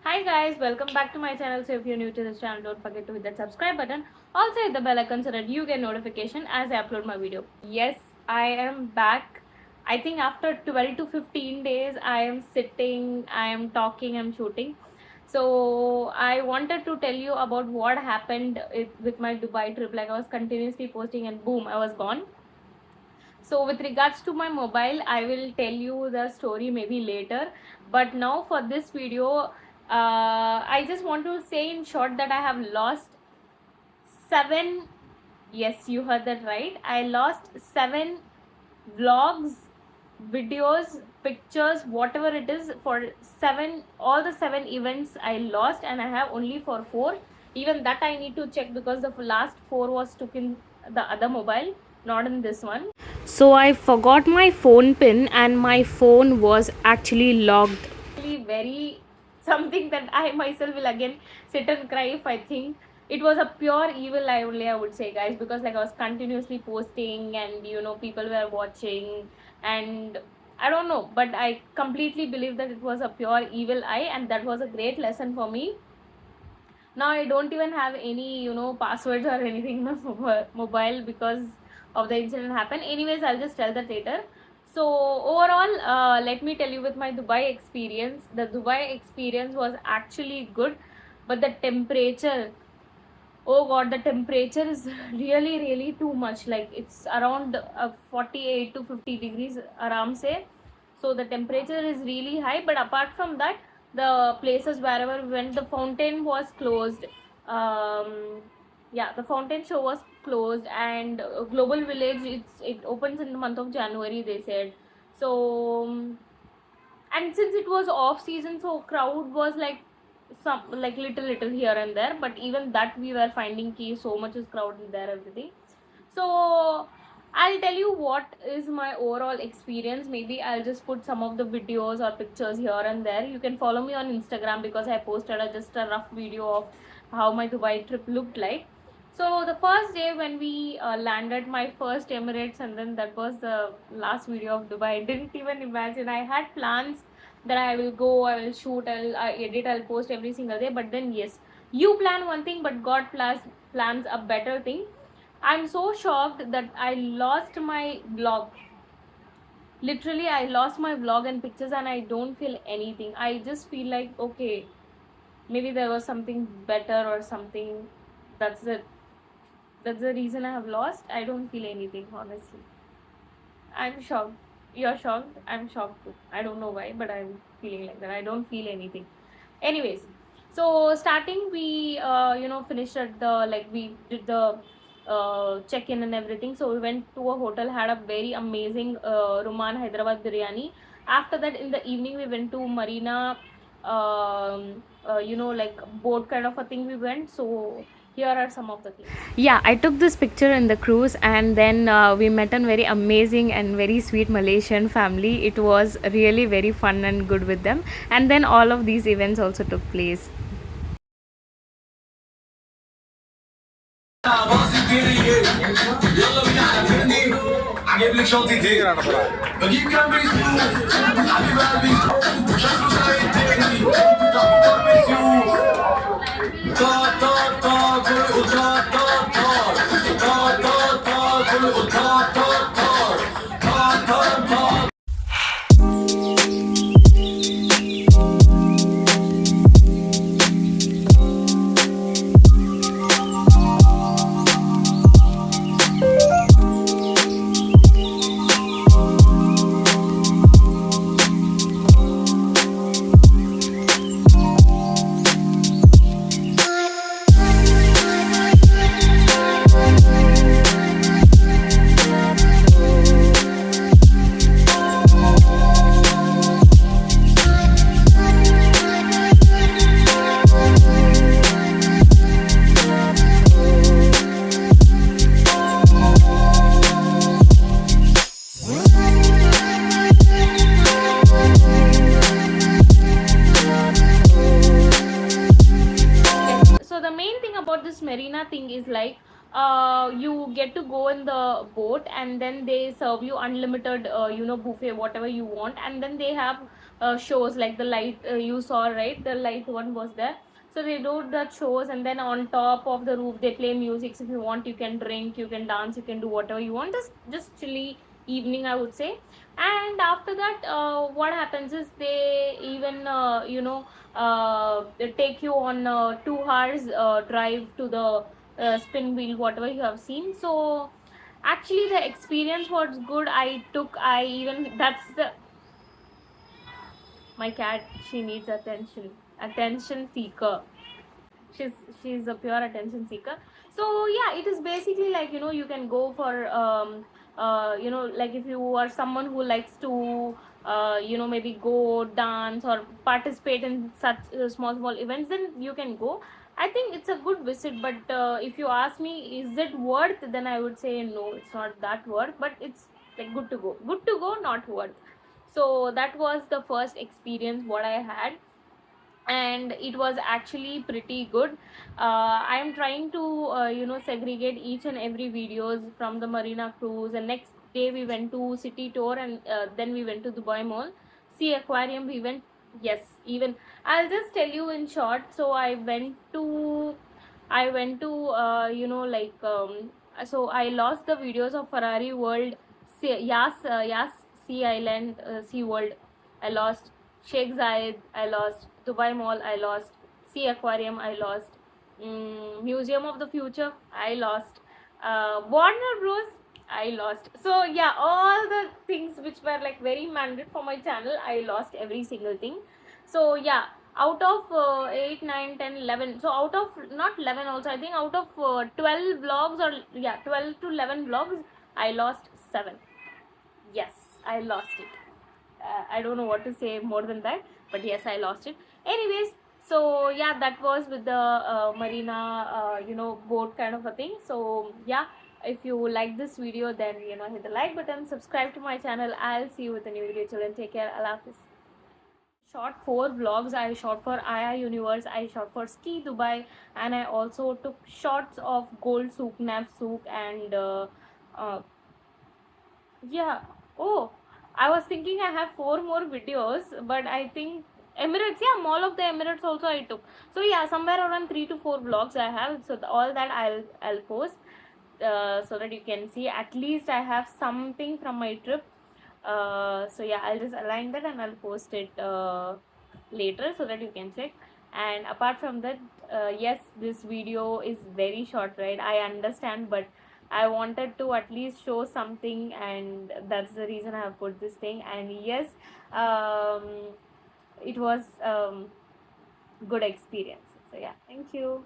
Hi guys, welcome back to my channel. So if you're new to this channel, don't forget to hit that subscribe button. Also hit the bell icon so that you get notification as I upload my video. Yes, I am back. I think after 12 to 15 days, I am sitting, I am talking, I'm shooting. So I wanted to tell you about what happened with my Dubai trip. Like I was continuously posting and boom, I was gone. So with regards to my mobile, I will tell you the story maybe later. But now for this video, I just want to say in short that I have lost seven. Yes, you heard that right. I lost seven vlogs, videos, pictures, whatever it is for seven. All the seven events I lost, and I have only for four. Even that I need to check because the last four was took in the other mobile, not in this one. So I forgot my phone pin and my phone was actually locked. Very something that I myself will again sit and cry if I think it was a pure evil. I would say, guys, because like I was continuously posting and people were watching, and I don't know, but I completely believe that it was a pure evil eye, and that was a great lesson for me. Now I don't even have any passwords or anything in my mobile because of the incident happened. Anyways, I'll just tell that later. So overall, let me tell you with my Dubai experience. The Dubai experience was actually good, but the temperature, oh god, the temperature is really too much. Like it's around 48 to 50 degrees aram se. So the temperature is really high, but apart from that, the places wherever we went, the fountain was closed. um yeah, the fountain show was closed, and Global Village, it opens in the month of January, they said. So and since it was off season, so crowd was like some, like little here and there, but even that we were finding key so much is crowded there, everything. So I'll tell you what is my overall experience. Maybe I'll just put some of the videos or pictures here and there. You can follow me on Instagram because I posted just a rough video of how my Dubai trip looked like. So the first day when we landed my first Emirates, and then that was the last video of Dubai. I didn't even imagine. I had plans that I will go, I will shoot, I'll edit, I'll post every single day. But then yes, you plan one thing, but God plans a better thing. I'm so shocked that I lost my vlog. Literally, I lost my vlog and pictures, and I don't feel anything. I just feel like, okay, maybe there was something better or something. That's it. That's the reason I have lost. I don't feel anything, honestly. I'm shocked. You're shocked. I'm shocked too. I don't know why, but I'm feeling like that. I don't feel anything. Anyways, so starting, we finished at the, like, we did the check-in and everything. So we went to a hotel, had a very amazing Ruman Hyderabad biryani. After that, in the evening, we went to Marina, like boat kind of a thing we went. So here are some of the things. Yeah, I took this picture in the cruise, and then we met a very amazing and very sweet Malaysian family. It was really very fun and good with them, and then all of these events also took place. عجب لك شنطتين بجيب جنبي سيوف حبيب قلبي شكله زي التاني طعمه قلب سيوف طا طا طا كل يقول طا طا طا طا طا طا كل يقول طا طا طا طا طا طا. So the main thing about this Marina thing is like, you get to go in the boat, and then they serve you unlimited buffet, whatever you want, and then they have shows, like the light you saw, right? The light one was there. So they do the shows, and then on top of the roof they play music. So if you want, you can drink, you can dance, you can do whatever you want. Just chilly evening, I would say. And after that, what happens is they even they take you on 2 hours drive to the spin wheel, whatever you have seen. So actually the experience was good. I even, that's the, my cat, she needs attention seeker. She's a pure attention seeker. So yeah, it is basically like, you can go for like if you are someone who likes to maybe go dance or participate in such small events, then you can go. I think it's a good visit, but if you ask me, is it worth, then I would say no, it's not that worth, but it's like good to go, not worth. So that was the first experience what I had, and it was actually pretty good. I am trying to segregate each and every videos from the Marina cruise, and next day we went to city tour, and then we went to Dubai Mall. Sea aquarium we went. Yes, even I'll just tell you in short. So I went to so I lost the videos of Ferrari World, Yas Sea Island, Sea World. I lost Sheikh Zayed, I lost Dubai Mall, I lost Sea Aquarium, I lost Museum of the Future, I lost Warner Bros, I lost. So yeah, all the things which were like very mandate for my channel, I lost every single thing. So yeah, out of 8 9 10 11, so out of not 11 also, I think out of 12 vlogs, or yeah, 12 to 11 vlogs, I lost 7. Yes, I lost it. I don't know what to say more than that, but yes, I lost it. Anyways, so yeah, that was with the Marina boat kind of a thing. So yeah, if you like this video, then hit the like button, subscribe to my channel. I'll see you with a new video. Children, take care. Allah Hafiz. Shot 4 vlogs. I shot for Aya Universe, I shot for Ski Dubai, and I also took shots of Gold Souk, Nav Souk, and uh, yeah. Oh, I was thinking I have 4 more videos, but I think Emirates, yeah, Mall of the Emirates also I took. So yeah, somewhere around 3 to 4 vlogs I have. So all that I'll post, so that you can see. At least I have something from my trip. So yeah, I'll just align that and I'll post it later so that you can check. And apart from that, yes, this video is very short, right? I understand, but I wanted to at least show something, and that's the reason I have put this thing. And yes, it was good experience. So yeah, thank you.